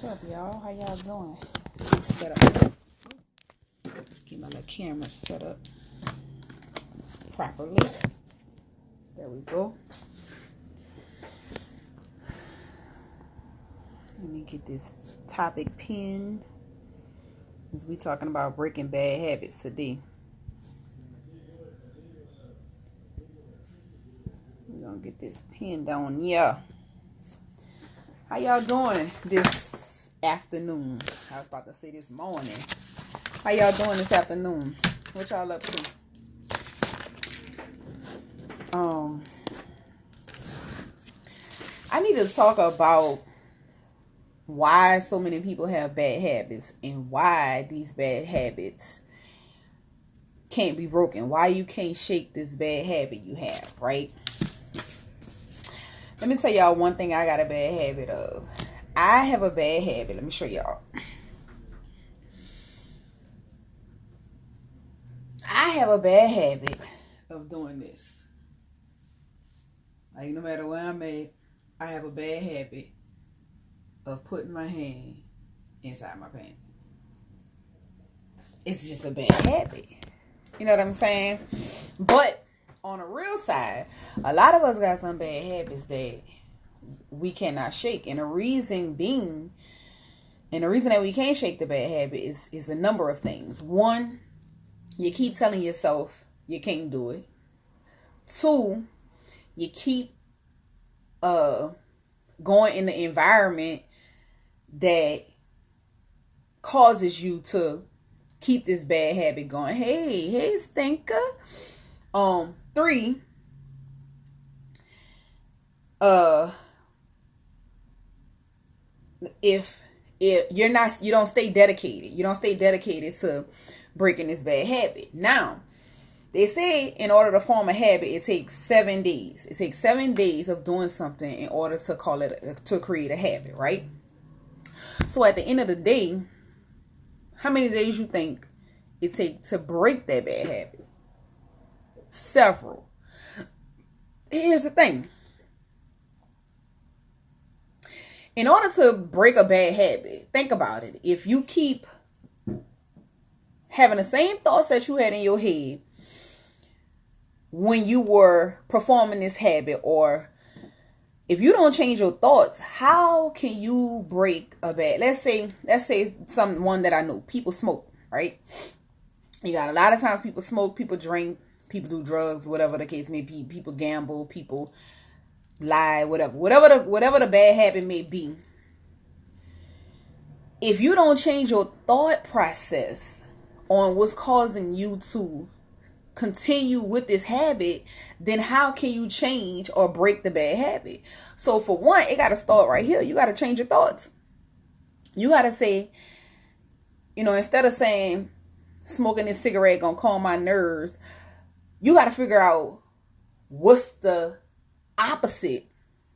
What's up, y'all? How y'all doing? Set up. Get my little camera set up properly. There we go. Let me get this topic pinned. Since we talking about breaking bad habits today. We're gonna get this pinned on. Yeah. How y'all doing this afternoon? I was about to say this morning. How y'all doing this afternoon? What y'all up to? I need to talk about why so many people have bad habits and why these bad habits can't be broken. Why you can't shake this bad habit you have, right? Let me tell y'all one thing I got a bad habit of. I have a bad habit. Let me show y'all. I have a bad habit of doing this. Like, no matter where I'm at, I have a bad habit of putting my hand inside my pants. It's just a bad habit. You know what I'm saying? But on the real side, a lot of us got some bad habits that we cannot shake. And the reason that we can't shake the bad habit is a number of things. One, you keep telling yourself you can't do it. Two, you keep going in the environment that causes you to keep this bad habit going. Hey, stinker. Three, if you don't stay dedicated. You don't stay dedicated to breaking this bad habit. Now, they say in order to form a habit, it takes 7 days. It takes 7 days of doing something in order to create a habit, right? So at the end of the day, how many days you think it takes to break that bad habit? Several. Here's the thing. In order to break a bad habit, think about it. If you keep having the same thoughts that you had in your head when you were performing this habit, or if you don't change your thoughts, how can you break a bad? Let's say one that I know. People smoke, right? You got a lot of times people smoke, people drink, people do drugs, whatever the case may be. People gamble, people lie, whatever the bad habit may be. If you don't change your thought process on what's causing you to continue with this habit, then how can you change or break the bad habit? So for one, it got to start right here. You got to change your thoughts. You got to say, instead of saying smoking this cigarette gonna calm my nerves, you got to figure out what's the opposite.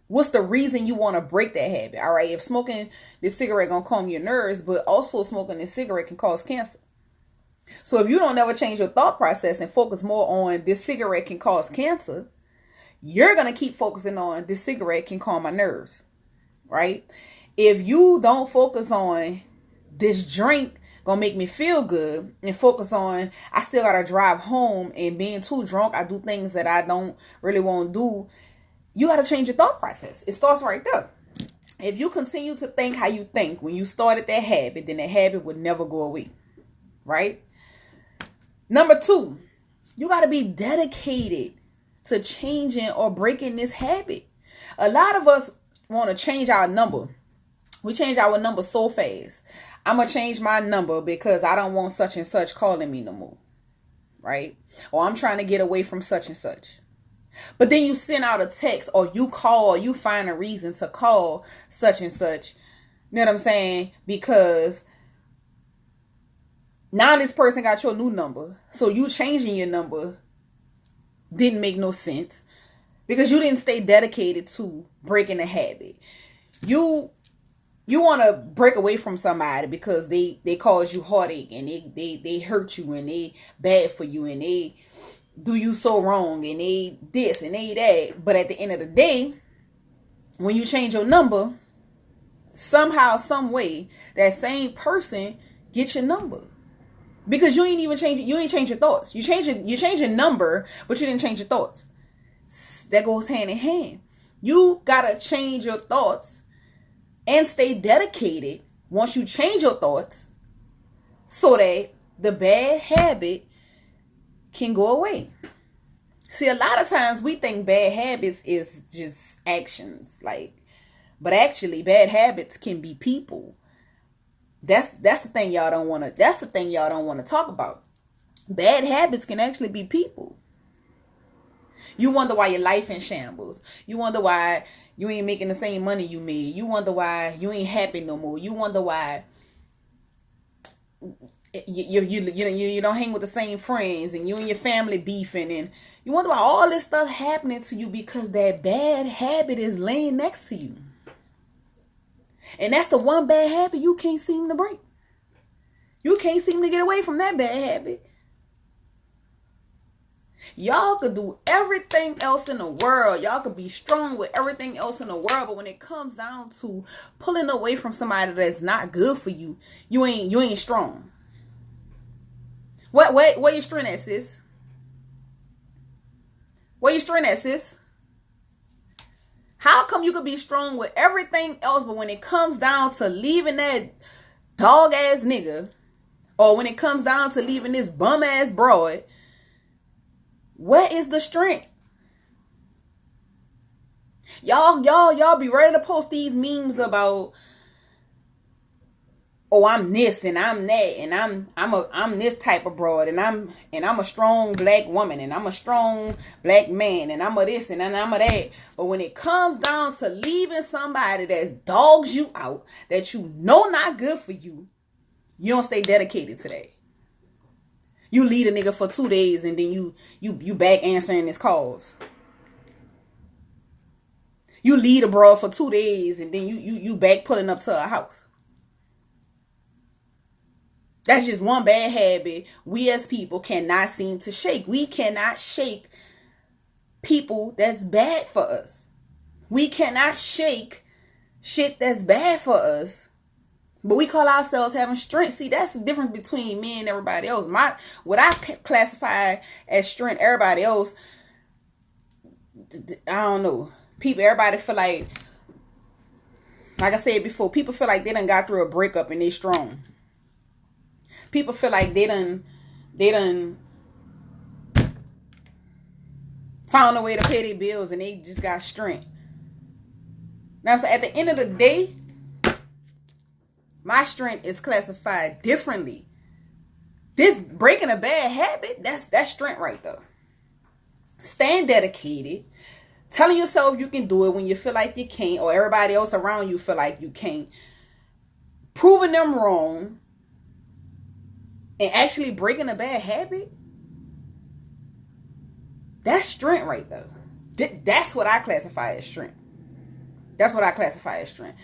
What's the reason you want to break that habit? All right, if smoking this cigarette gonna calm your nerves, but also smoking this cigarette can cause cancer. So if you don't never change your thought process and focus more on this cigarette can cause cancer, you're going to keep focusing on this cigarette can calm my nerves, right? If you don't focus on this drink going to make me feel good and focus on I still got to drive home and being too drunk, I do things that I don't really want to do, you got to change your thought process. It starts right there. If you continue to think how you think when you started that habit, then that habit would never go away, right? Number 2, you got to be dedicated to changing or breaking this habit. A lot of us want to change our number. We change our number so fast. I'm going to change my number because I don't want such and such calling me no more, right? Or I'm trying to get away from such and such. But then you send out a text or you call or you find a reason to call such and such. You know what I'm saying? Because now this person got your new number. So you changing your number didn't make no sense because you didn't stay dedicated to breaking the habit. You want to break away from somebody because they cause you heartache and they hurt you and they bad for you and they do you so wrong and they this and they that. But at the end of the day, when you change your number, somehow, some way, that same person get your number. Because you ain't change your thoughts. You change your number, but you didn't change your thoughts. That goes hand in hand. You gotta change your thoughts and stay dedicated once you change your thoughts so that the bad habit can go away. See, a lot of times we think bad habits is just actions, but actually bad habits can be people. That's the thing y'all don't want to talk about. Bad habits can actually be people. You wonder why your life in shambles. You wonder why you ain't making the same money you made. You wonder why you ain't happy no more. You wonder why you don't hang with the same friends, and you and your family beefing, and you wonder why all this stuff happening to you because that bad habit is laying next to you. And that's the one bad habit you can't seem to break. You can't seem to get away from that bad habit. Y'all could do everything else in the world. Y'all could be strong with everything else in the world. But when it comes down to pulling away from somebody that's not good for you, you ain't strong. Where you strength at, sis? Where you strength at, sis? How come you could be strong with everything else, but when it comes down to leaving that dog ass nigga, or when it comes down to leaving this bum ass broad, where is the strength? Y'all be ready to post these memes about, oh, I'm this and I'm that, and I'm this type of broad, and I'm a strong black woman, and I'm a strong black man, and I'm a this and I'm a that. But when it comes down to leaving somebody that dogs you out, that you know not good for you, you don't stay dedicated to that. You lead a nigga for 2 days and then you back answering his calls. You lead a broad for 2 days and then you back pulling up to her house. That's just one bad habit we as people cannot seem to shake. We cannot shake people that's bad for us. We cannot shake shit that's bad for us. But we call ourselves having strength. See, that's the difference between me and everybody else. What I classify as strength, everybody else, I don't know. Everybody feel like I said before, people feel like they done got through a breakup and they strong. People feel like they done found a way to pay their bills and they just got strength. Now, so at the end of the day, my strength is classified differently. This breaking a bad habit, that's strength right there. Staying dedicated, telling yourself you can do it when you feel like you can't, or everybody else around you feel like you can't. Proving them wrong and actually breaking a bad habit, that's strength right there. That's what I classify as strength. That's what I classify as strength.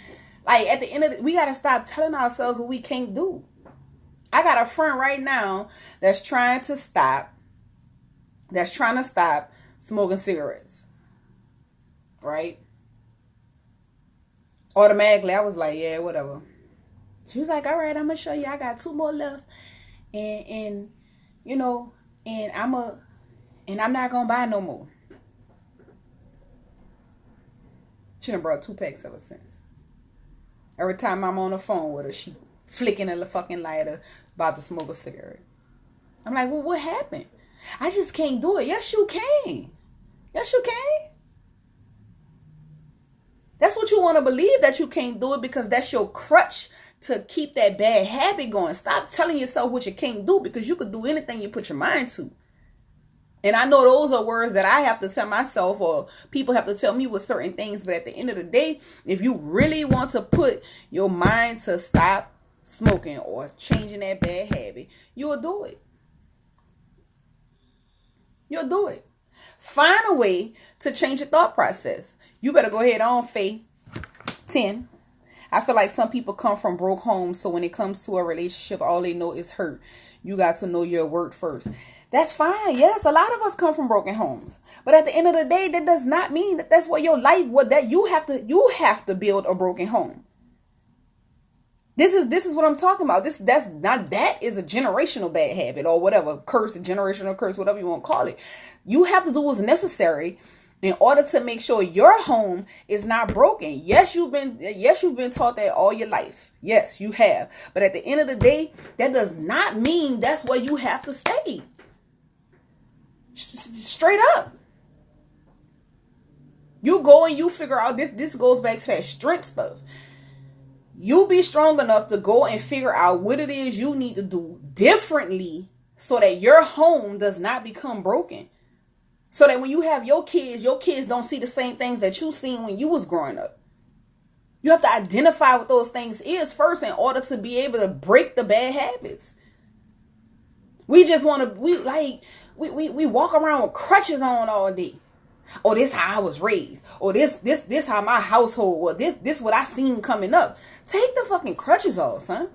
Like, at the end of it, we got to stop telling ourselves what we can't do. I got a friend right now that's trying to stop smoking cigarettes. Right? Automatically, I was like, yeah, whatever. She was like, all right, I'm going to show you. I got 2 more left. And you know, and I'm not going to buy no more. She done brought 2 packs ever since. Every time I'm on the phone with her, she flicking a fucking lighter, about to smoke a cigarette. I'm like, well, what happened? I just can't do it. Yes, you can. Yes, you can. That's what you want to believe, that you can't do it, because that's your crutch to keep that bad habit going. Stop telling yourself what you can't do, because you could do anything you put your mind to. And I know those are words that I have to tell myself, or people have to tell me with certain things. But at the end of the day, if you really want to put your mind to stop smoking or changing that bad habit, you'll do it. You'll do it. Find a way to change your thought process. You better go ahead on, Faye. 10. I feel like some people come from broke homes, so when it comes to a relationship, all they know is hurt. You got to know your worth first. That's fine. Yes, a lot of us come from broken homes. But at the end of the day, that does not mean that that's what your life, that you have to build a broken home. This is what I'm talking about. That is a generational bad habit or whatever, curse, a generational curse, whatever you want to call it. You have to do what's necessary in order to make sure your home is not broken. Yes, you've been taught that all your life. Yes, you have. But at the end of the day, that does not mean that's where you have to stay. Straight up. You go and you figure out this goes back to that strength stuff. You be strong enough to go and figure out what it is you need to do differently so that your home does not become broken. So that when you have your kids don't see the same things that you seen when you was growing up. You have to identify what those things is first in order to be able to break the bad habits. We just want to, we walk around with crutches on all day. Oh, this how I was raised. Or this how my household was. This what I seen coming up. Take the fucking crutches off, son.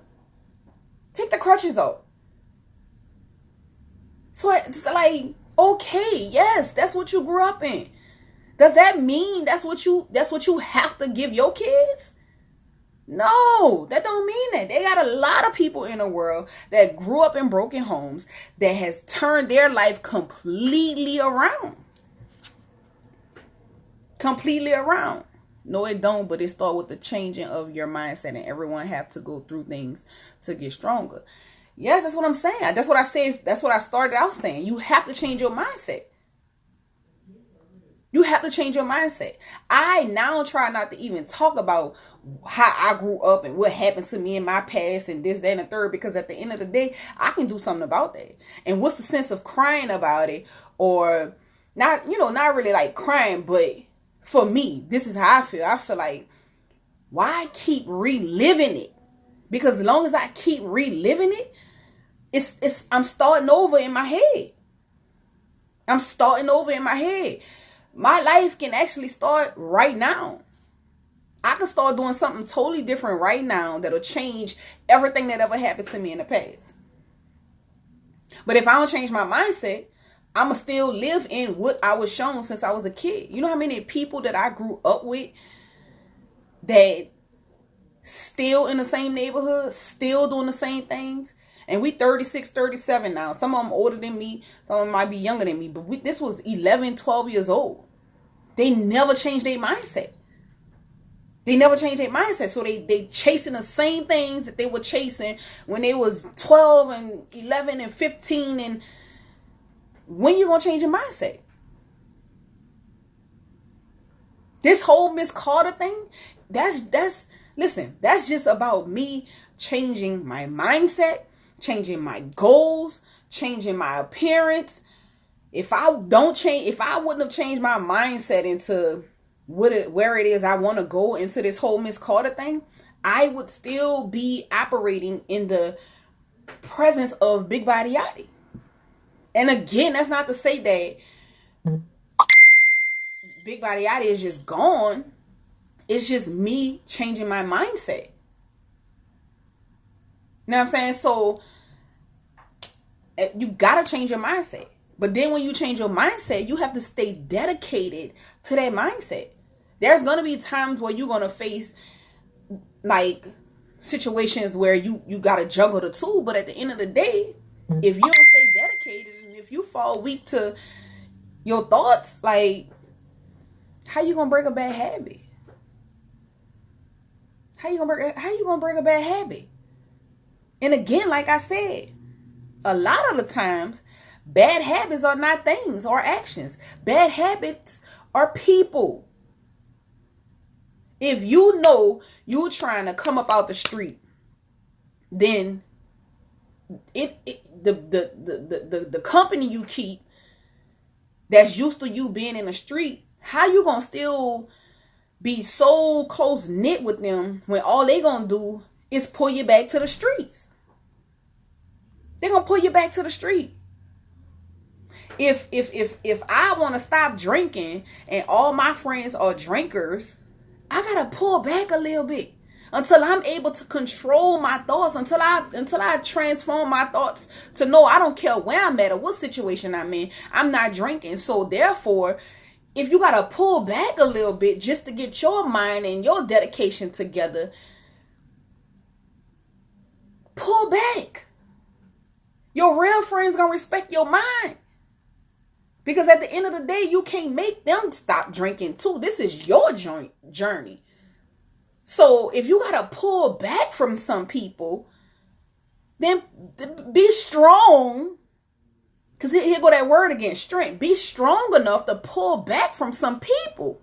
Take the crutches off. So it's like, okay, yes, that's what you grew up in. Does that mean that's what you have to give your kids? No, that don't mean that. They got a lot of people in the world that grew up in broken homes that has turned their life completely around. Completely around. No, it don't, but it starts with the changing of your mindset, and everyone has to go through things to get stronger. Yes, that's what I'm saying. That's what I say. That's what I started out saying. You have to change your mindset. You have to change your mindset. I now try not to even talk about how I grew up and what happened to me in my past and this, that, and the third, because at the end of the day, I can do something about that. And what's the sense of crying about it? Or not, not really like crying, but for me, this is how I feel. I feel like, why keep reliving it? Because as long as I keep reliving it, I'm starting over in my head. I'm starting over in my head. My life can actually start right now. I can start doing something totally different right now that'll change everything that ever happened to me in the past. But if I don't change my mindset, I'ma still live in what I was shown since I was a kid. You know how many people that I grew up with that still in the same neighborhood, still doing the same things? And we 36, 37 now. Some of them older than me. Some of them might be younger than me. But this was 11, 12 years old. They never changed their mindset. They never changed their mindset. So they chasing the same things that they were chasing when they was 12 and 11 and 15. And when you going to change your mindset? This whole Miss Carter thing, listen, that's just about me changing my mindset, changing my goals, changing my appearance. If I wouldn't have changed my mindset into where it is I want to go into this whole Miss Carter thing, I would still be operating in the presence of Big Body Yachty. And again, that's not to say that Big Body Yachty is just gone. It's just me changing my mindset. You know what I'm saying? So you gotta change your mindset. But then when you change your mindset, you have to stay dedicated to that mindset. There's gonna be times where you're gonna face like situations where you gotta juggle the two. But at the end of the day, if you don't stay dedicated and if you fall weak to your thoughts, like, how you gonna break a bad habit? How you gonna break a bad habit? And again, like I said, a lot of the times, bad habits are not things or actions. Bad habits are people. If you know you're trying to come up out the street, then the company you keep that's used to you being in the street, how you gonna still be so close knit with them when all they gonna do is pull you back to the streets? They're gonna pull you back to the street. If I want to stop drinking and all my friends are drinkers, I gotta pull back a little bit until I'm able to control my thoughts, until I transform my thoughts to know I don't care where I'm at or what situation I'm in, I'm not drinking. So therefore, if you gotta pull back a little bit just to get your mind and your dedication together, Pull back. Your real friends gonna respect your mind. Because at the end of the day, you can't make them stop drinking too. This is your journey. So if you gotta pull back from some people, then be strong. Because here go that word again, strength. Be strong enough to pull back from some people.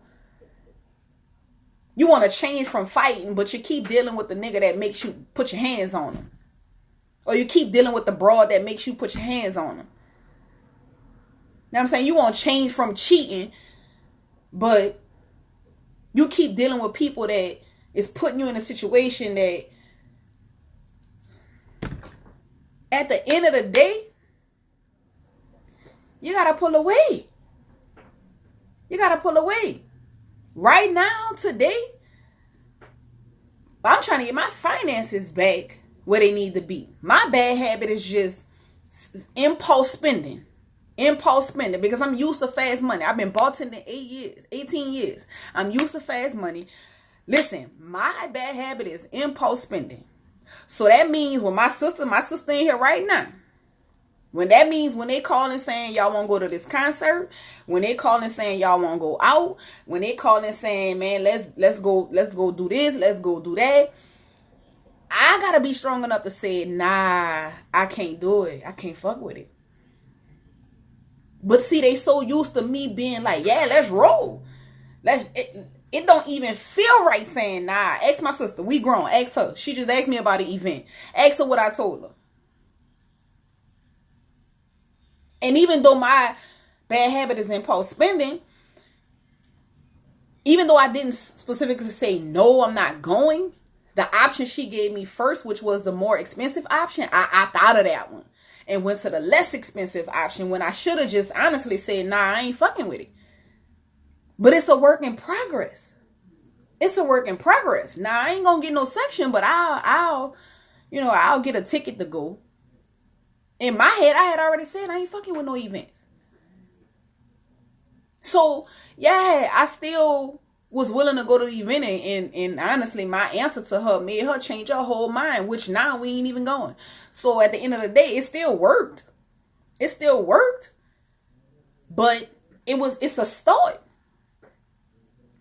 You want to change from fighting, but you keep dealing with the nigga that makes you put your hands on him. Or you keep dealing with the broad that makes you put your hands on him. You know what I'm saying? You want to change from cheating, but you keep dealing with people that is putting you in a situation that at the end of the day, you got to pull away. You got to pull away. Right now, today, I'm trying to get my finances back where they need to be. My bad habit is just impulse spending. Impulse spending, because I'm used to fast money. I've been bartending 18 years. I'm used to fast money. Listen, my bad habit is impulse spending. So that means when my sister in here right now, when they call and saying y'all want to go to this concert, when they call and saying y'all want to go out, when they call and saying, man, let's go do this, let's go do that, I gotta be strong enough to say, nah, I can't do it. I can't fuck with it. But see, they so used to me being like, yeah, let's roll. It don't even feel right saying, nah. Ask my sister. We grown. Ask her. She just asked me about the event. Ask her what I told her. And even though my bad habit is impulse spending, even though I didn't specifically say, no, I'm not going, the option she gave me first, which was the more expensive option, I opted out of that one and went to the less expensive option when I should have just honestly said, nah, I ain't fucking with it. But it's a work in progress. It's a work in progress. Now, I ain't gonna get no section, but I'll get a ticket to go. In my head, I had already said I ain't fucking with no events. So, yeah, I still was willing to go to the event, and honestly, my answer to her made her change her whole mind, which now we ain't even going. So at the end of the day, it still worked. It still worked. But it's a start.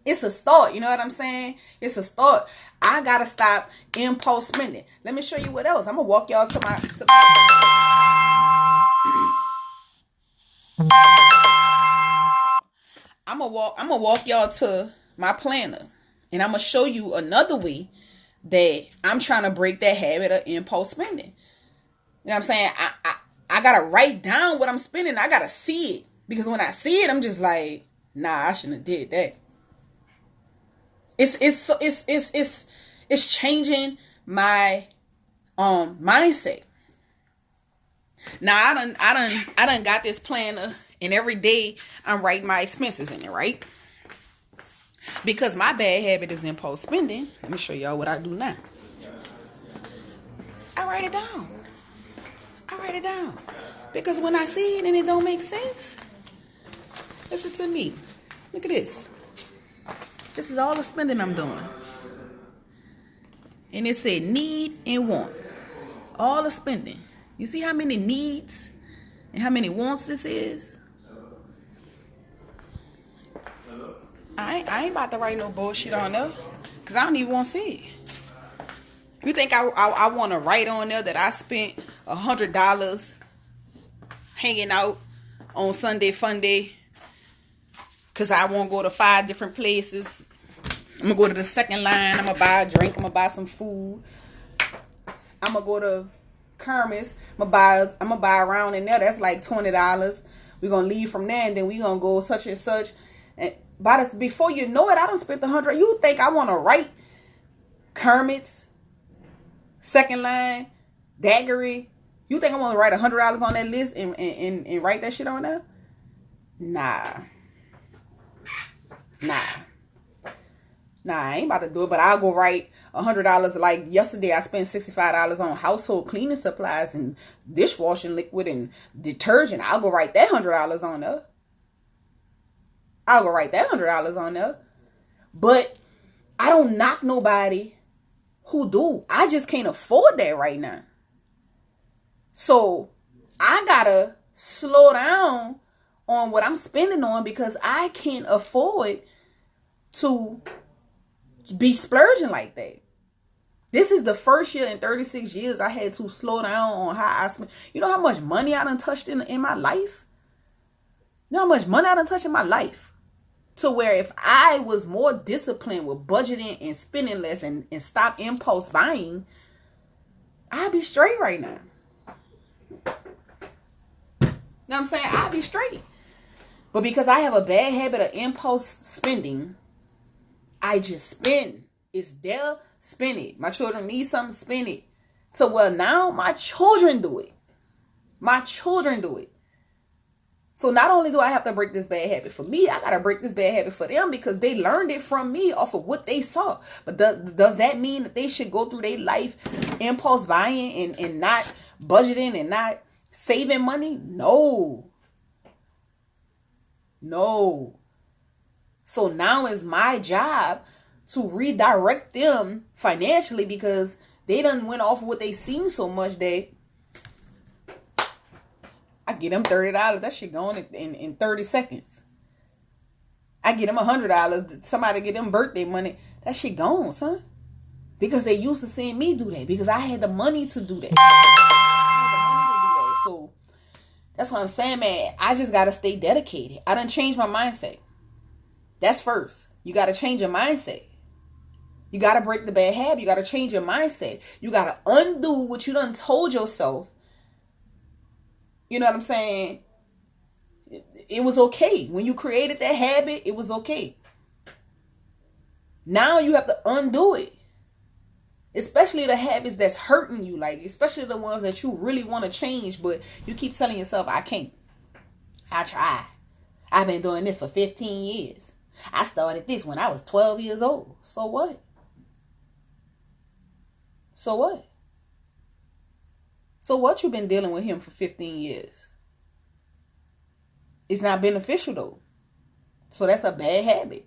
It's a start. You know what I'm saying? It's a start. I gotta stop impulse spending. Let me show you what else. I'm gonna walk y'all to my I'm gonna walk y'all to my planner, and I'm gonna show you another way that I'm trying to break that habit of impulse spending. You know what I'm saying? I gotta write down what I'm spending. I gotta see it, because when I see it, I'm just like, nah, I shouldn't have did that. It's changing my mindset. Now I done got this planner, and every day I'm writing my expenses in it, right? Because my bad habit is impulse spending. Let me show y'all what I do now. I write it down. Because when I see it and it don't make sense, listen to me. Look at this. This is all the spending I'm doing. And it said need and want. All the spending. You see how many needs and how many wants this is? I ain't about to write no bullshit on there, because I don't even want to see it. You think I want to write on there that I spent $100 hanging out on Sunday Fun Day because I want to go to 5 different places? I'm going to go to the second line. I'm going to buy a drink. I'm going to buy some food. I'm going to go to Kermit's. I'm going to buy a round in there. That's like $20. We're going to leave from there, and then we're going to go such and such. And before you know it, I done spent $100. You think I want to write Kermit's, second line, Daggery? You think I want to write $100 on that list and write that shit on there? Nah, I ain't about to do it, but I'll go write $100. Like yesterday, I spent $65 on household cleaning supplies and dishwashing liquid and detergent. I'll go write that $100 on there. But I don't knock nobody who do. I just can't afford that right now. So I gotta slow down on what I'm spending on because I can't afford to be splurging like that. This is the first year in 36 years I had to slow down on how I spend. You know how much money I done touched in my life? You know how much money I done touched in my life? To where if I was more disciplined with budgeting and spending less and stop impulse buying, I'd be straight right now. You know what I'm saying? I'd be straight. But because I have a bad habit of impulse spending, I just spend. It's there, spend it. My children need something, spend it. So, well, now my children do it. My children do it. So not only do I have to break this bad habit for me, I got to break this bad habit for them because they learned it from me off of what they saw. But does that mean that they should go through their life impulse buying and not budgeting and not saving money? No. No. So now it's my job to redirect them financially because they done went off of what they seen so much that I get them $30. That shit gone in 30 seconds. I get them $100. Somebody get them birthday money. That shit gone, son. Because they used to seeing me do that. Because I had the money to do that. So that's what I'm saying, man. I just got to stay dedicated. I done changed my mindset. That's first. You got to change your mindset. You got to break the bad habit. You got to change your mindset. You got to undo what you done told yourself. You know what I'm saying? It was okay. When you created that habit, it was okay. Now you have to undo it. Especially the habits that's hurting you. Like, especially the ones that you really want to change, but you keep telling yourself, I can't. I tried. I've been doing this for 15 years. I started this when I was 12 years old. So what? So what? So what you been dealing with him for 15 years? It's not beneficial though. So that's a bad habit.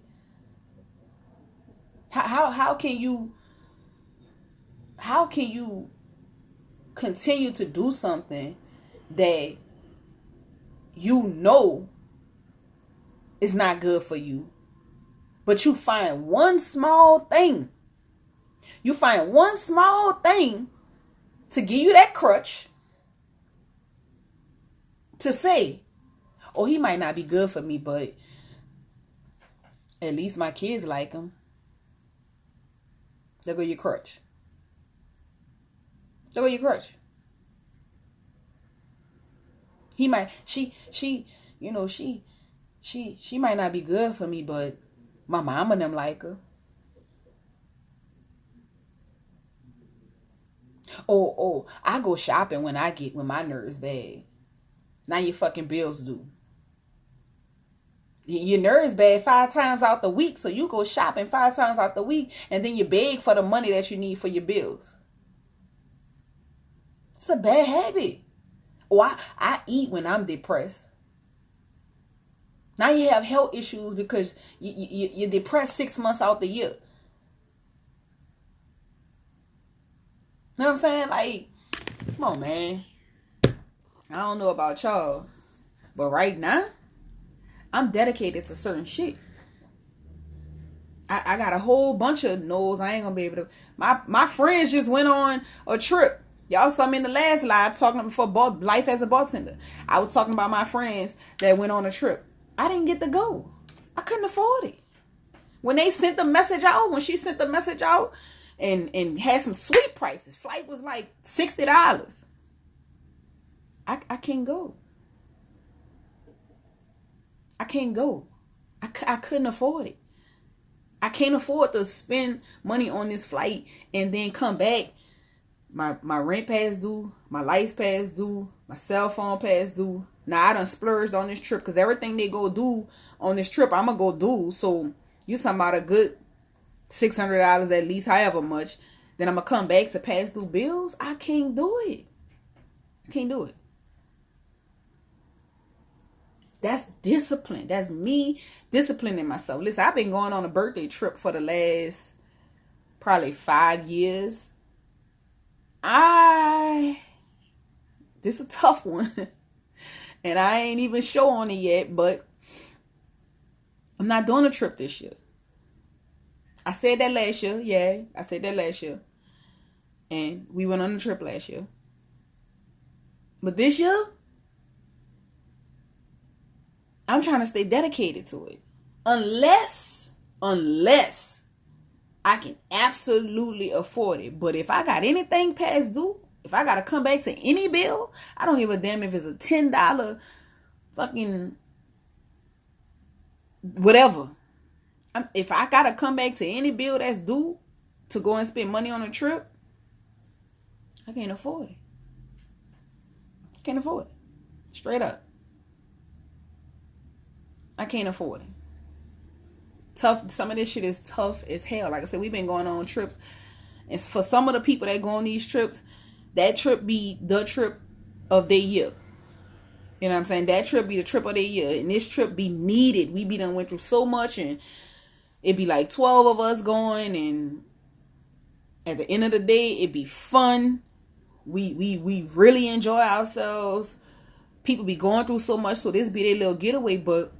How can you continue to do something that you know is not good for you, but you find one small thing. You find one small thing to give you that crutch to say, oh, he might not be good for me, but at least my kids like him. There go your crutch. There go your crutch. He might, she might not be good for me, but my mama and them like her. Oh, I go shopping when my nerves bad. Now your fucking bills due. Your nerves bad 5 times out the week, so you go shopping 5 times out the week, and then you beg for the money that you need for your bills. It's a bad habit. Oh, I eat when I'm depressed. Now you have health issues because you're depressed 6 months out the year. You know what I'm saying? Like, come on, man. I don't know about y'all, but right now, I'm dedicated to certain shit. I got a whole bunch of no's. I ain't gonna be able to. My friends just went on a trip. Y'all saw me in the last live talking for life as a bartender. I was talking about my friends that went on a trip. I didn't get to go. I couldn't afford it. When they sent the message out, when she sent the message out and had some sweet prices, flight was like $60. I can't go. I can't go. I couldn't afford it. I can't afford to spend money on this flight and then come back. My rent pass due, my lights pass due, my cell phone pass due. Now I done splurged on this trip because everything they go do on this trip, I'm going to go do. So you talking about a good $600 at least, however much. Then I'm going to come back to pass due bills. I can't do it. I can't do it. That's discipline. That's me disciplining myself. Listen, I've been going on a birthday trip for the last probably 5 years. I This is a tough one. And I ain't even show on it yet, but I'm not doing a trip this year. I said that last year. Yeah, I said that last year. And we went on a trip last year. But this year, I'm trying to stay dedicated to it. Unless I can absolutely afford it. But if I got anything past due, if I got to come back to any bill, I don't give a damn if it's a $10 fucking whatever. If I got to come back to any bill that's due to go and spend money on a trip, I can't afford it. Can't afford it. Straight up. I can't afford it. Tough. Some of this shit is tough as hell. Like I said, we've been going on trips. And for some of the people that go on these trips, that trip be the trip of their year. You know what I'm saying? That trip be the trip of their year. And this trip be needed. We be done went through so much, and it be like 12 of us going, and at the end of the day, it be fun. We really enjoy ourselves. People be going through so much, so this be their little getaway, but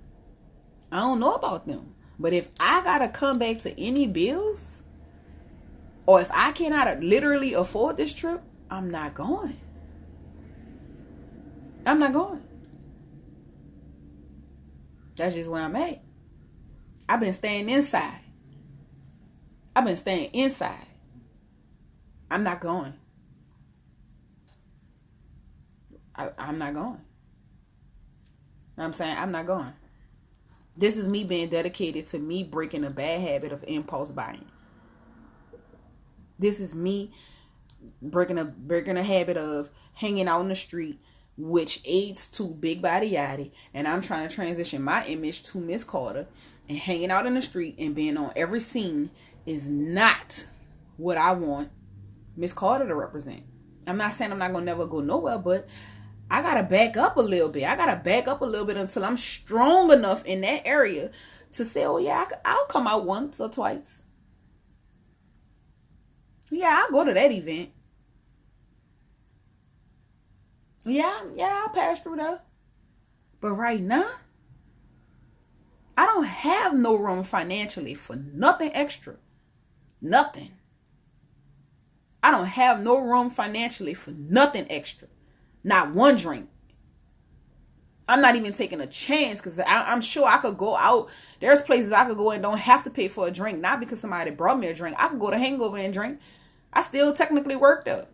I don't know about them. But if I gotta come back to any bills, or if I cannot literally afford this trip, I'm not going. I'm not going. That's just where I'm at. I've been staying inside. I'm not going. I'm not going. You know what I'm saying? I'm not going. This is me being dedicated to me breaking a bad habit of impulse buying. This is me breaking a habit of hanging out in the street, which aids to Big Body Yachty. And I'm trying to transition my image to Miss Carter. And hanging out in the street and being on every scene is not what I want Miss Carter to represent. I'm not saying I'm not going to never go nowhere, but I got to back up a little bit. I got to back up a little bit until I'm strong enough in that area to say, oh yeah, I'll come out once or twice. Yeah, I'll go to that event. Yeah, I'll pass through there. But right now, I don't have no room financially for nothing extra. Nothing. I don't have no room financially for nothing extra. Not one drink. I'm not even taking a chance, because I'm sure I could go out. There's places I could go and don't have to pay for a drink. Not because somebody brought me a drink. I could go to Hangover and drink. I still technically work there.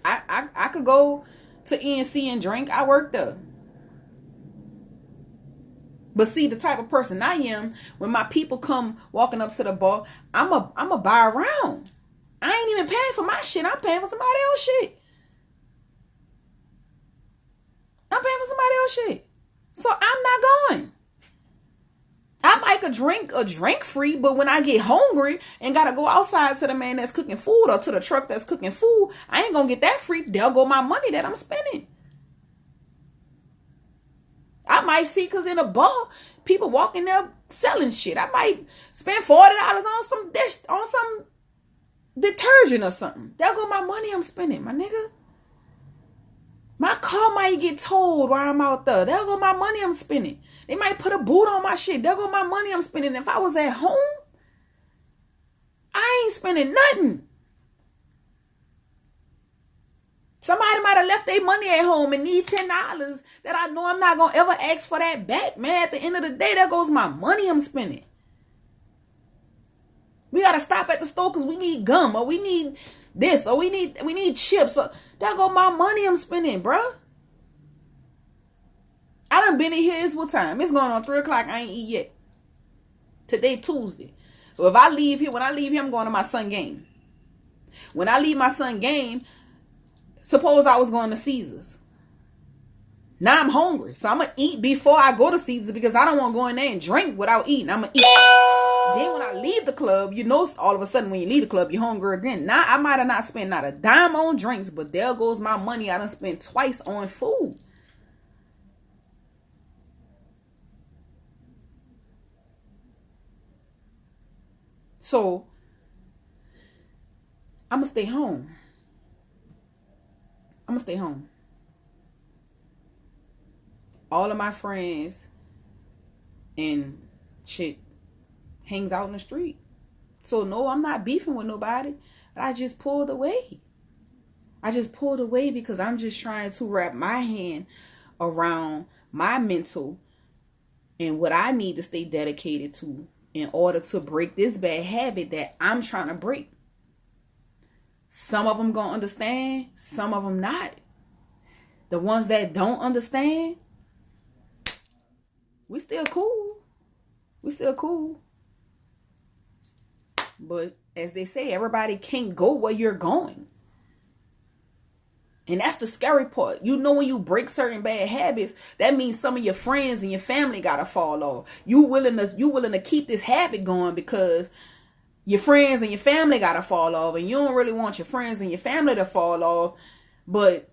I could go to ENC and drink. I work there. But see, the type of person I am, when my people come walking up to the bar, I'm a buy around. I ain't even paying for my shit. I'm paying for somebody else's shit. So I'm not going. I might could drink a drink free, but when I get hungry and gotta go outside to the man that's cooking food or to the truck that's cooking food, I ain't gonna get that free. There go my money that I'm spending. I might see, because in a bar, people walking there selling shit. I might spend $40 on some detergent or something. There go my money I'm spending, my nigga. My car might get towed while I'm out there. There go my money I'm spending. They might put a boot on my shit. There go my money I'm spending. If I was at home, I ain't spending nothing. Somebody might have left their money at home and need $10 that I know I'm not going to ever ask for that back. Man, at the end of the day, there goes my money I'm spending. We got to stop at the store because we need gum, or we need this, or we need chips. Or there go my money I'm spending, bruh. I done been in here. It's what time? It's going on 3 o'clock. I ain't eat yet. Today, Tuesday. So if I leave here, when I leave here, I'm going to my son game. When I leave my son game, suppose I was going to Caesars. Now I'm hungry. So I'm going to eat before I go to Caesars, because I don't want to go in there and drink without eating. I'm going to eat. Then when I leave the club, you know, all of a sudden when you leave the club, you're hungry again. Now I might have not spent not a dime on drinks, but there goes my money I done spent twice on food. So I'm going to stay home. I'm gonna stay home. All of my friends and shit hangs out in the street. So no, I'm not beefing with nobody. I just pulled away. I just pulled away because I'm just trying to wrap my hand around my mental and what I need to stay dedicated to in order to break this bad habit that I'm trying to break. Some of them gonna understand, some of them not. The ones that don't understand, we still cool. We still cool. But as they say, everybody can't go where you're going. And that's the scary part. You know, when you break certain bad habits, that means some of your friends and your family gotta fall off. You willing to keep this habit going because your friends and your family gotta fall off, and you don't really want your friends and your family to fall off. But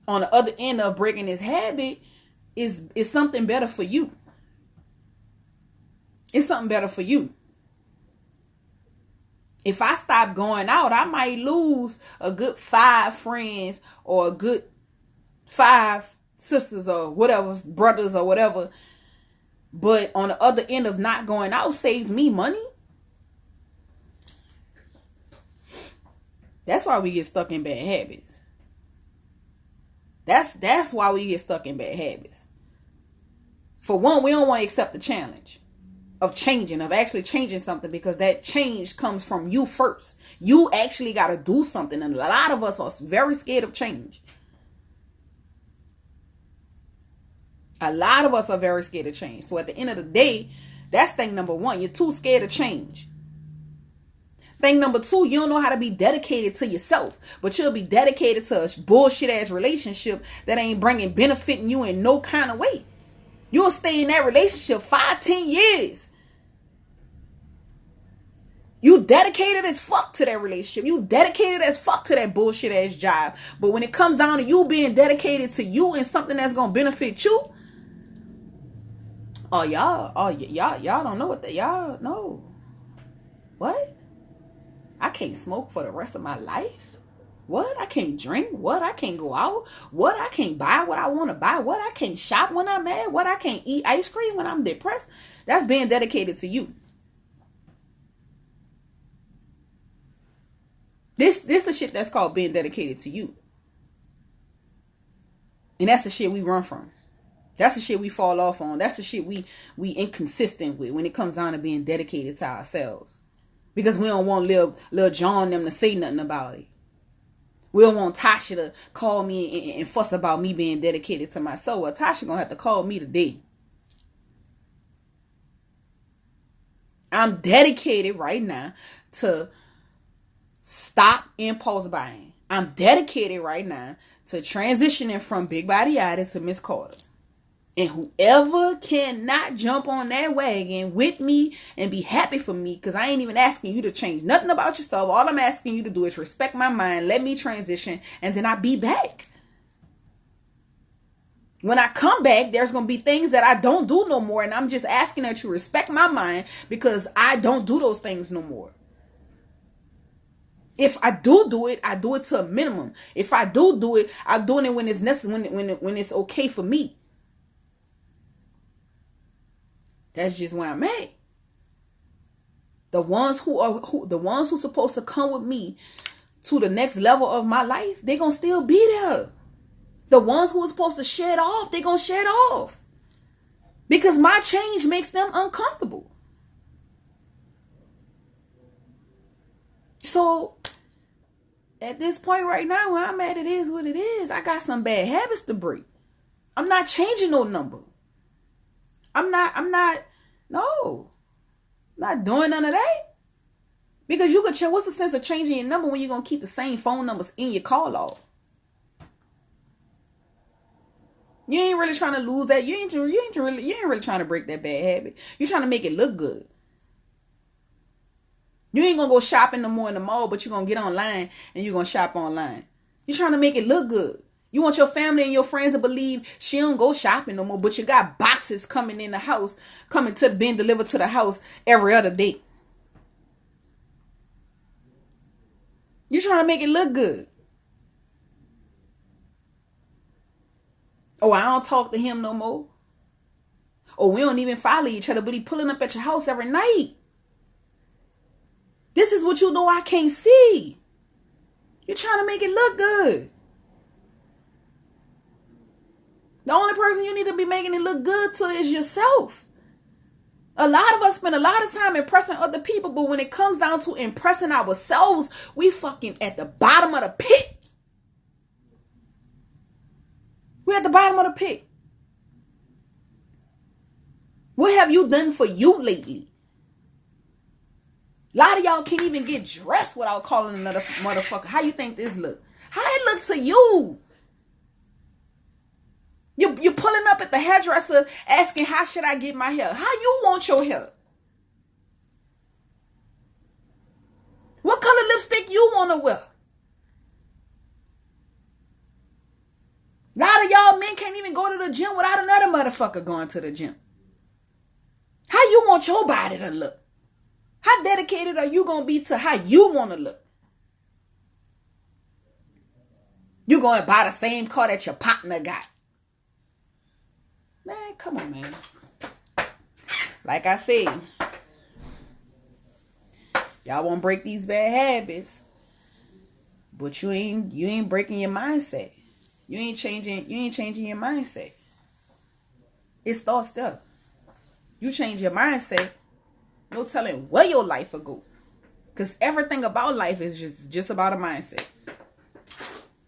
on the other end of breaking this habit is something better for you. It's something better for you. If I stop going out, I might lose a good 5 friends or a good 5 sisters or whatever, brothers or whatever. But on the other end of not going out saves me money. That's why we get stuck in bad habits. That's why we get stuck in bad habits. For one, we don't want to accept the challenge of changing, of actually changing something, because that change comes from you first. You actually got to do something, and a lot of us are very scared of change. A lot of us are very scared of change. So at the end of the day, that's thing number 1. You're too scared to change. Thing number 2, you don't know how to be dedicated to yourself, but you'll be dedicated to a bullshit ass relationship that ain't bringing benefiting you in no kind of way. You'll stay in that relationship 5-10 years. You dedicated as fuck to that relationship. You dedicated as fuck to that bullshit ass job. But when it comes down to you being dedicated to you and something that's gonna benefit you, y'all don't know what that, y'all know. What? I can't smoke for the rest of my life? What? I can't drink? What? I can't go out? What? I can't buy what I want to buy? What? I can't shop when I'm mad? What? I can't eat ice cream when I'm depressed? That's being dedicated to you. This the shit that's called being dedicated to you. And that's the shit we run from. That's the shit we fall off on. That's the shit we inconsistent with when it comes down to being dedicated to ourselves. Because we don't want Lil John and them to say nothing about it. We don't want Tasha to call me and fuss about me being dedicated to myself. Well, Tasha gonna have to call me today. I'm dedicated right now to stop impulse buying. I'm dedicated right now to transitioning from Big Body Itis to Miss Carter. And whoever cannot jump on that wagon with me and be happy for me, because I ain't even asking you to change nothing about yourself. All I'm asking you to do is respect my mind, let me transition, and then I'll be back. When I come back, there's going to be things that I don't do no more, and I'm just asking that you respect my mind because I don't do those things no more. If I do it, I do it to a minimum. If I do it, I'm doing it when it's necessary, when it's okay for me. That's just where I'm at. The ones who supposed to come with me to the next level of my life, they gonna still be there. The ones who are supposed to shed off, they gonna shed off. Because my change makes them uncomfortable. So at this point right now, where I'm at, it is what it is. I got some bad habits to break. I'm not changing no number. I'm not doing none of that. Because you could change. What's the sense of changing your number when you're going to keep the same phone numbers in your call log? You ain't really trying to lose that. You ain't really trying to break that bad habit. You're trying to make it look good. You ain't going to go shopping no more in the mall, but you're going to get online and you're going to shop online. You're trying to make it look good. You want your family and your friends to believe she don't go shopping no more, but you got boxes coming in the house, being delivered to the house every other day. You're trying to make it look good. Oh, I don't talk to him no more. Or we don't even follow each other, but he pulling up at your house every night. This is what you know I can't see. You're trying to make it look good. The only person you need to be making it look good to is yourself. A lot of us spend a lot of time impressing other people, but when it comes down to impressing ourselves, we fucking at the bottom of the pit. We're at the bottom of the pit. What have you done for you lately? A lot of y'all can't even get dressed without calling another motherfucker. How you think this look? How it look to you? You're pulling up at the hairdresser asking, how should I get my hair? How you want your hair? What color lipstick you want to wear? A lot of y'all men can't even go to the gym without another motherfucker going to the gym. How you want your body to look? How dedicated are you going to be to how you want to look? You going to buy the same car that your partner got. Man, come on, man. Like I said, y'all won't break these bad habits, but you ain't breaking your mindset. You ain't changing your mindset. It starts there. You change your mindset, no telling where your life will go. Because everything about life is just about a mindset.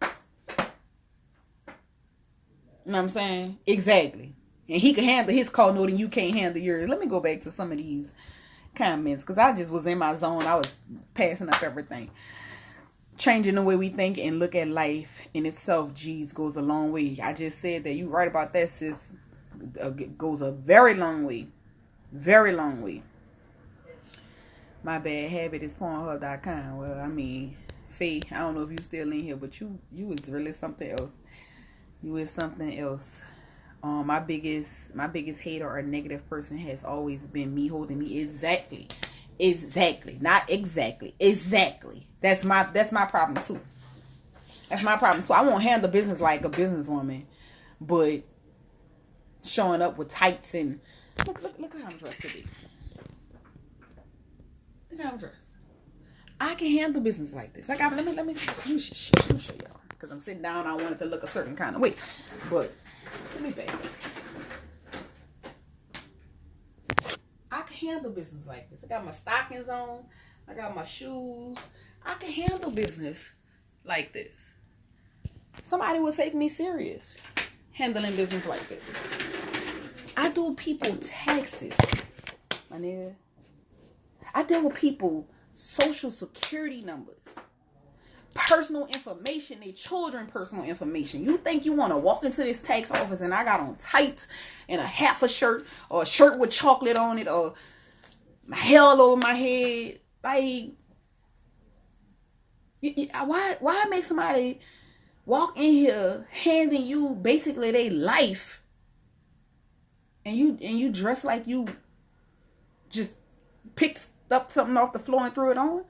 You know what I'm saying? Exactly. And he can handle his call note and you can't handle yours. Let me go back to some of these comments because I just was in my zone. I was passing up everything. Changing the way we think and look at life in itself, geez, goes a long way. I just said that. You right about that, sis. It goes a very long way. Very long way. My bad habit is Pornhub.com. Well, I mean, Faye, I don't know if you still in here, but you is really something else. You is something else. My biggest hater or negative person has always been me holding me exactly, not exactly. That's my problem too. That's my problem too. I won't handle business like a businesswoman, but showing up with tights and look how I'm dressed today. Look how I'm dressed. I can handle business like this. Like let me show y'all because I'm sitting down. I wanted to look a certain kind of way, but let me back. I can handle business like this. I got my stockings on. I got my shoes. I can handle business like this. Somebody will take me serious handling business like this. I do people taxes, my nigga. I deal with people social security numbers, personal information, their children personal information. You think you want to walk into this tax office and I got on tights and a half a shirt or a shirt with chocolate on it or my hair all over my head? Like, why make somebody walk in here handing you basically their life and you dress like you just picked up something off the floor and threw it on?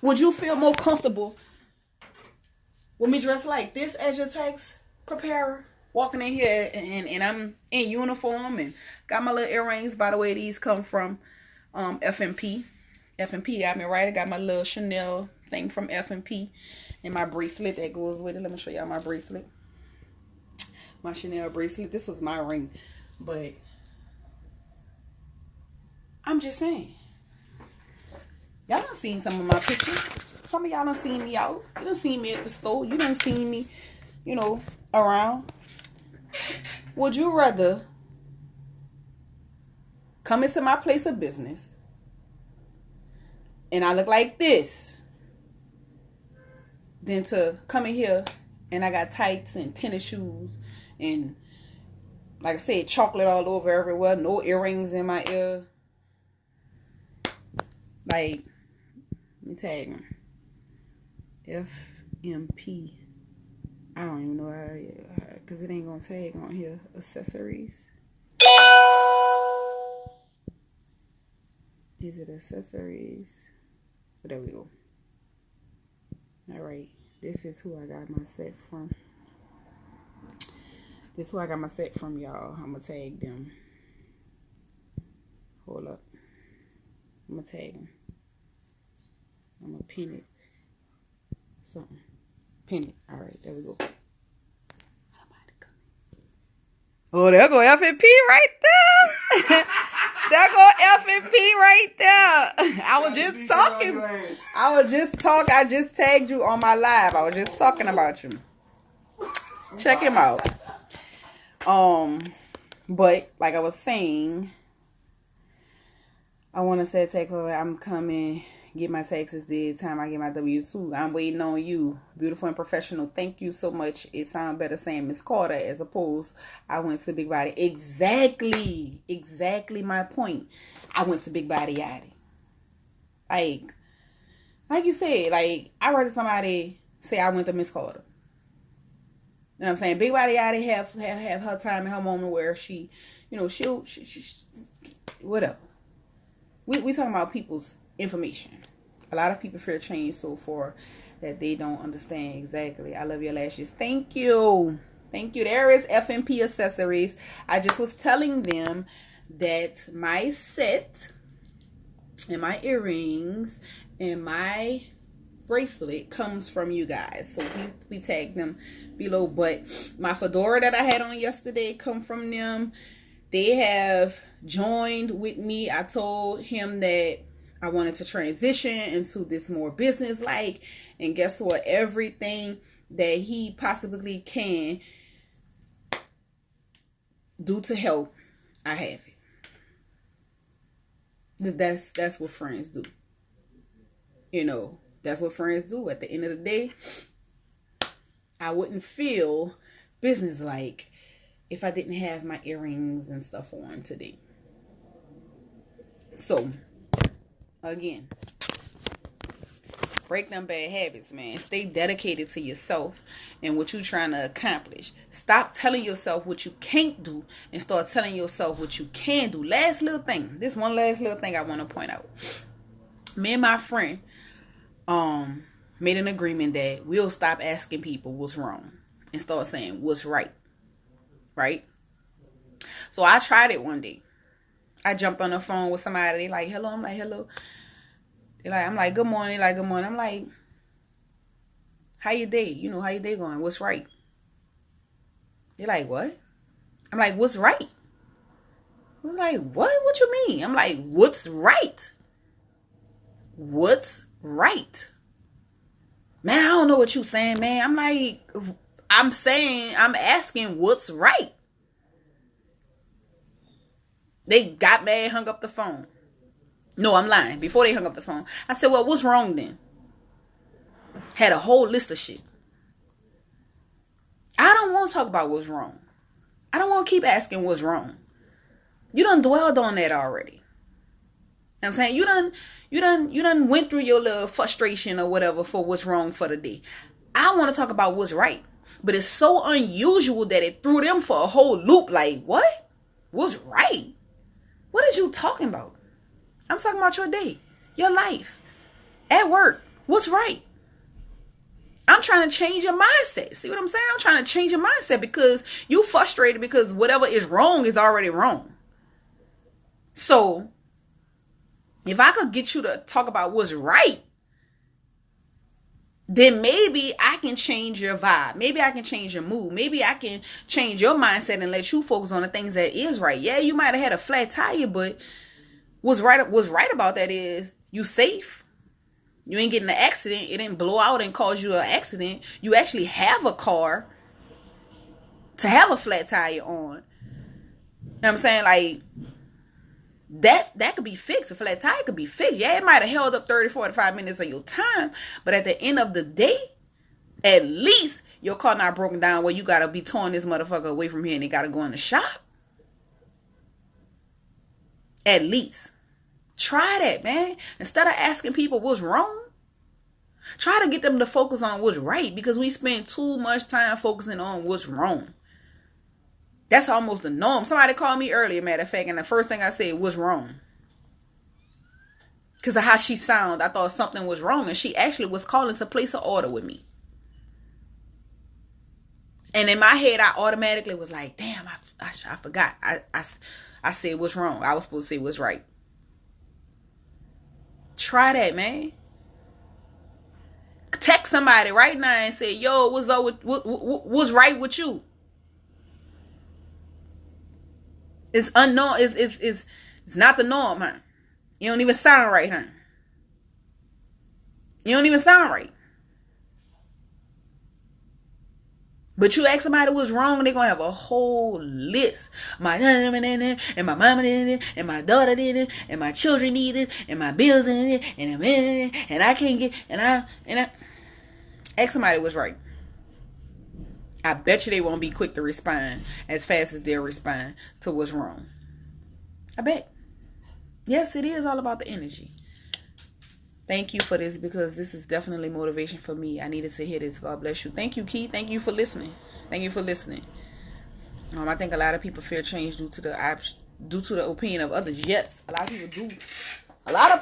Would you feel more comfortable with me dressed like this as your tax preparer? Walking in here and I'm in uniform and got my little earrings. By the way, these come from FMP. FMP got me right. I got my little Chanel thing from FMP and my bracelet that goes with it. Let me show y'all my bracelet. My Chanel bracelet. This was my ring. But I'm just saying. Y'all done seen some of my pictures. Some of y'all done seen me out. You done seen me at the store. You done seen me, around. Would you rather come into my place of business and I look like this than to come in here and I got tights and tennis shoes and, like I said, chocolate all over everywhere, no earrings in my ear? Like, let me tag them. FMP. I don't even know how, because it ain't gonna tag on here. Accessories. Is it accessories? There we go. All right. This is who I got my set from. This is who I got my set from, y'all. I'm gonna tag them. Hold up. I'm gonna tag them. I'm gonna pin it. Something. Pin it. All right, there we go. Somebody come. Oh, there go FNP right there. There go FNP right there. I was just talking. I just tagged you on my live. I was just talking about you. Check him out. But like I was saying, I want to say takeover. I'm coming. Get my taxes did. Time I get my W-2. I'm waiting on you. Beautiful and professional. Thank you so much. It sounds better saying Miss Carter as opposed I went to Big Body. Exactly my point. I went to Big Body Yachty. Like you said, like I heard somebody say I went to Miss Carter. You know what I'm saying? Big Body Yachty have her time and her moment where she, you know, she whatever. We talking about people's information. A lot of people fear change so far that they don't understand exactly. I love your lashes. Thank you. There is FNP Accessories. I just was telling them that my set and my earrings and my bracelet comes from you guys. So we tagged them below. But my fedora that I had on yesterday come from them. They have joined with me. I told him that I wanted to transition into this more business-like. And guess what? Everything that he possibly can do to help, I have it. That's what friends do. You know, that's what friends do. At the end of the day, I wouldn't feel business-like if I didn't have my earrings and stuff on today. So, again, break them bad habits, man. Stay dedicated to yourself and what you're trying to accomplish. Stop telling yourself what you can't do and start telling yourself what you can do. Last little thing. This one last little thing I want to point out. Me and my friend made an agreement that we'll stop asking people what's wrong and start saying what's right. Right? So I tried it one day. I jumped on the phone with somebody. They like, hello. I'm like, hello. I'm like, good morning. Like, good morning. I'm like, how your day? You know, how your day going? What's right? They're like, what? I'm like, what's right? I was like, what? What you mean? I'm like, what's right? What's right? Man, I don't know what you saying, man. I'm like, I'm asking what's right. They got mad, hung up the phone. No, I'm lying. Before they hung up the phone, I said, well, what's wrong then? Had a whole list of shit. I don't want to talk about what's wrong. I don't want to keep asking what's wrong. You done dwelled on that already. You know what I'm saying? You done went through your little frustration or whatever for what's wrong for the day. I want to talk about what's right. But it's so unusual that it threw them for a whole loop. Like, what? What's right? What is you talking about? I'm talking about your day, your life, at work. What's right? I'm trying to change your mindset. See what I'm saying? I'm trying to change your mindset because you frustrated because whatever is wrong is already wrong. So, if I could get you to talk about what's right, then maybe I can change your vibe. Maybe I can change your mood. Maybe I can change your mindset and let you focus on the things that is right. Yeah, you might have had a flat tire, but what's right about that is you safe. You ain't getting an accident. It didn't blow out and cause you an accident. You actually have a car to have a flat tire on. You know what I'm saying? Like, that could be fixed. A flat tire could be fixed. Yeah, it might have held up 30, 45 minutes of your time. But at the end of the day, at least your car not broken down where you got to be towing this motherfucker away from here and they got to go in the shop. At least. Try that, man. Instead of asking people what's wrong, try to get them to focus on what's right because we spend too much time focusing on what's wrong. That's almost the norm. Somebody called me earlier, matter of fact, and the first thing I said was wrong. Because of how she sounded, I thought something was wrong. And she actually was calling to place an order with me. And in my head, I automatically was like, damn, I forgot. I said what's wrong. I was supposed to say what's right. Try that, man. Text somebody right now and say, yo, what's up with what's right with you? It's unknown. It's not the norm, huh? You don't even sound right, huh? You don't even sound right. But you ask somebody what's wrong, they're gonna have a whole list. My and my mama did it, and my daughter did it, and my children need it, and my bills in it, and I can't get and I ask somebody what's right. I bet you they won't be quick to respond as fast as they'll respond to what's wrong. I bet. Yes, it is all about the energy. Thank you for this, because this is definitely motivation for me. I needed to hear this. God bless you. Thank you, Keith. Thank you for listening. Thank you for listening. I think a lot of people fear change due to the opinion of others. Yes, a lot of people do. A lot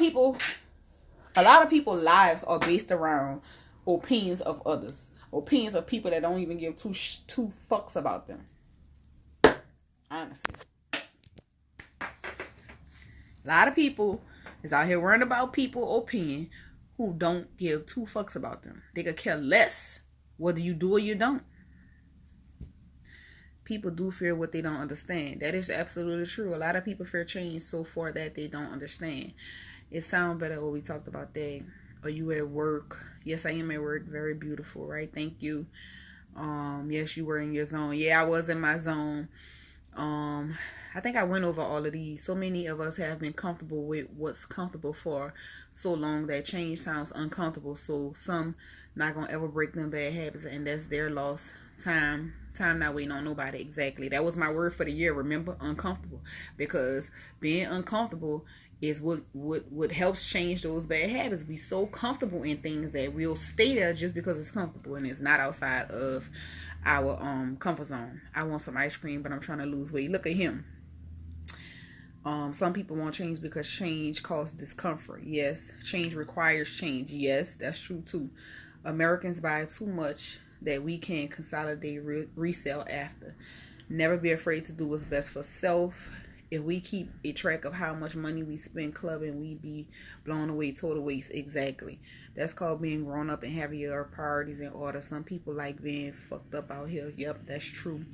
of people's lives are based around opinions of others. Opinions of people that don't even give two fucks about them. Honestly. A lot of people is out here worrying about people's opinion who don't give two fucks about them. They could care less whether you do or you don't. People do fear what they don't understand. That is absolutely true. A lot of people fear change so far that they don't understand. It sounds better when we talked about that. Are you at work? Yes, I am at work. Very beautiful, right? Thank you. Yes, you were in your zone. Yeah, I was in my zone. I think I went over all of these. So many of us have been comfortable with what's comfortable for so long that change sounds uncomfortable. So some not gonna ever break them bad habits, and that's their loss. Time not waiting on nobody. Exactly. That was my word for the year. Remember, uncomfortable, because being uncomfortable is what helps change those bad habits. We so comfortable in things that we'll stay there just because it's comfortable and it's not outside of our comfort zone. I want some ice cream, but I'm trying to lose weight. Look at him. Some people want change because change causes discomfort. Yes. Change requires change. Yes, that's true too. Americans buy too much that we can consolidate, resell after. Never be afraid to do what's best for self. If we keep a track of how much money we spend clubbing, we be blown away, total waste. Exactly. That's called being grown up and having your priorities in order. Some people like being fucked up out here. Yep, that's true.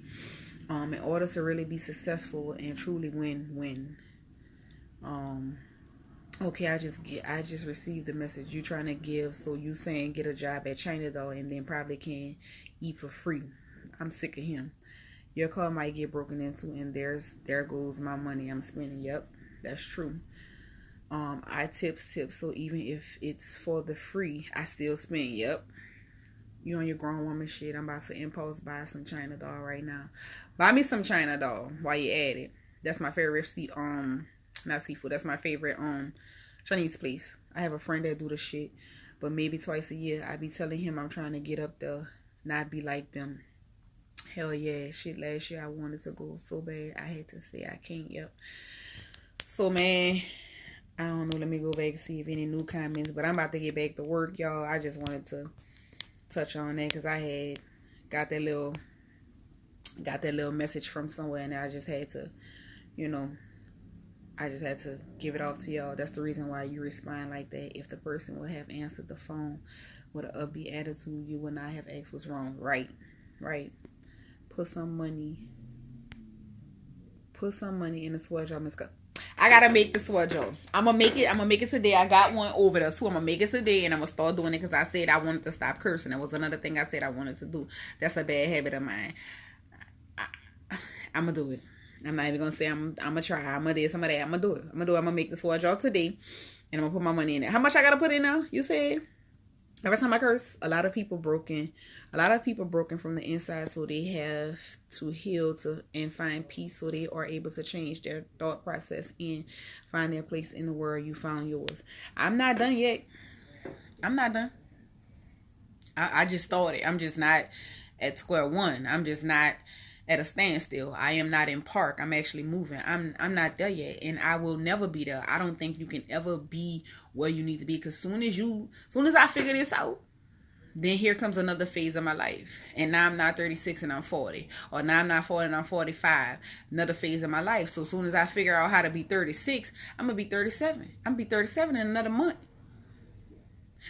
In order to really be successful and truly win. Okay, I just received the message you trying to give. So you saying get a job at China though, and then probably can eat for free. I'm sick of him. Your car might get broken into, and there goes my money I'm spending. Yep, that's true. I tips, so even if it's for the free, I still spend. Yep. You on your grown woman shit. I'm about to impulse buy some China doll right now. Buy me some China doll while you at it. That's my favorite not seafood. That's my favorite Chinese place. I have a friend that do the shit, but maybe twice a year I be telling him I'm trying to get up there, not be like them. Hell yeah, shit. Last year I wanted to go so bad I had to say I can't. Yep. So man, I don't know. Let me go back and see if any new comments. But I'm about to get back to work, y'all. I just wanted to touch on that because I had got that little message from somewhere, and I just had to, I just had to give it off to y'all. That's the reason why you respond like that. If the person would have answered the phone with an upbeat attitude, you would not have asked what's wrong. Right. Put some money in the sweat jar, Miss. I gotta make the sweat jar. I'm gonna make it today. I got one over there too. I'm gonna make it today, and I'm gonna start doing it because I said I wanted to stop cursing. That was another thing I said I wanted to do. That's a bad habit of mine. I'm gonna do it. I'm not even gonna say I'm gonna try. I'm gonna do some of that. I'm gonna do it. I'm gonna make the sweat jar today, and I'm gonna put my money in it. How much I gotta put in now? You said? Every time I curse, a lot of people broken from the inside, so they have to heal and find peace, so they are able to change their thought process and find their place in the world. You found yours. I'm not done yet. I'm not done. I just started. I'm just not at square one. I'm just not at a standstill. I am not in park. I'm actually moving. I'm not there yet, and I will never be there. I don't think you can ever be where you need to be, because soon as I figure this out, Then here comes another phase of my life. And now I'm not 36 and I'm 40. Or now I'm not 40 and I'm 45. Another phase of my life. So as soon as I figure out how to be 36, I'm going to be 37. I'm going to be 37 in another month.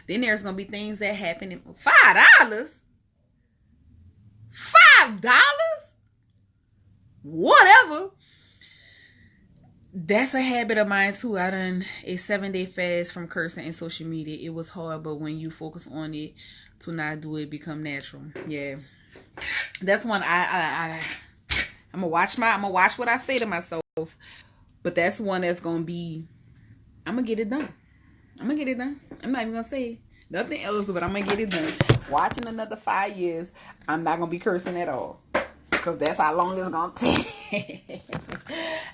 Then there's going to be things that happen in $5. $5? Whatever. That's a habit of mine too. I done a 7-day fast from cursing and social media. It was hard, but when you focus on it, to not do it become natural. Yeah, that's one I'm gonna watch what I say to myself. But that's one that's gonna be. I'm gonna get it done. I'm not even gonna say nothing else, but I'm gonna get it done. Watching another 5 years, I'm not gonna be cursing at all. Because that's how long it's going to take.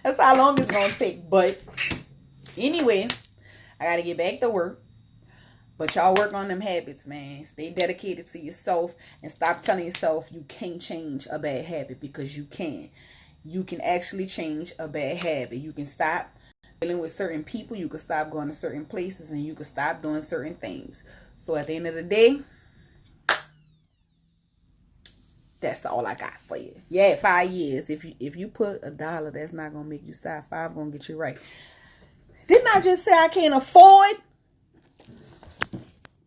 That's how long it's going to take. But anyway, I got to get back to work. But y'all work on them habits, man. Stay dedicated to yourself. And stop telling yourself you can't change a bad habit. Because you can. You can actually change a bad habit. You can stop dealing with certain people. You can stop going to certain places. And you can stop doing certain things. So at the end of the day, that's all I got for you. Yeah, 5 years. If you put $1, that's not gonna make you stop. 5 gonna get you right. Didn't I just say I can't afford?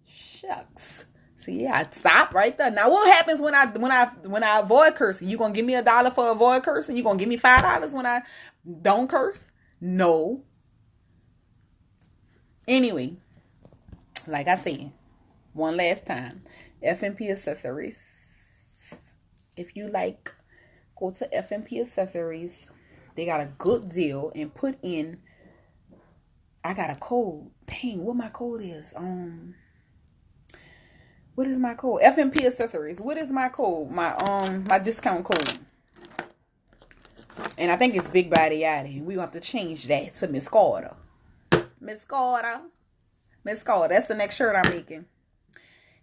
Shucks. See, yeah, I stopped right there. Now, what happens when I avoid cursing? You gonna give me $1 for avoid cursing? You gonna give me $5 when I don't curse? No. Anyway, like I said, one last time, FMP Accessories. If you like, go to FMP Accessories. They got a good deal and put in. I got a code. Dang, what my code is? What is my code? FMP Accessories. What is my code? My discount code. And I think it's Big Body Yaddy. We gonna have to change that to Miss Carter. Miss Carter. Miss Carter. That's the next shirt I'm making.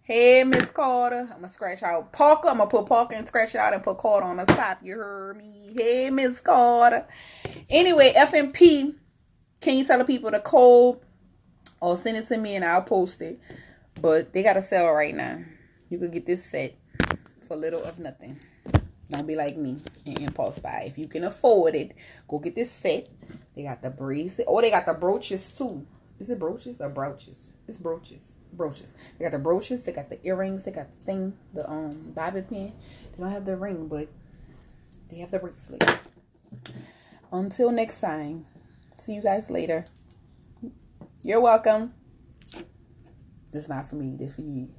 Hey, Miss Carter. I'm going to scratch out Parker. I'm going to put Parker and scratch it out and put Carter on the top. You heard me? Hey, Miss Carter. Anyway, FMP. Can you tell the people the code? Or send it to me and I'll post it. But they got a sale right now. You can get this set for little of nothing. Don't be like me and impulse buy. If you can afford it, go get this set. They got the bracelet. Oh, they got the brooches too. Is it brooches or brooches? It's brooches. Brooches. They got the brooches. They got the earrings. They got the thing, the bobby pin. They don't have the ring, but they have the bracelet. Until next time. See you guys later. You're welcome. This is not for me. This is for you.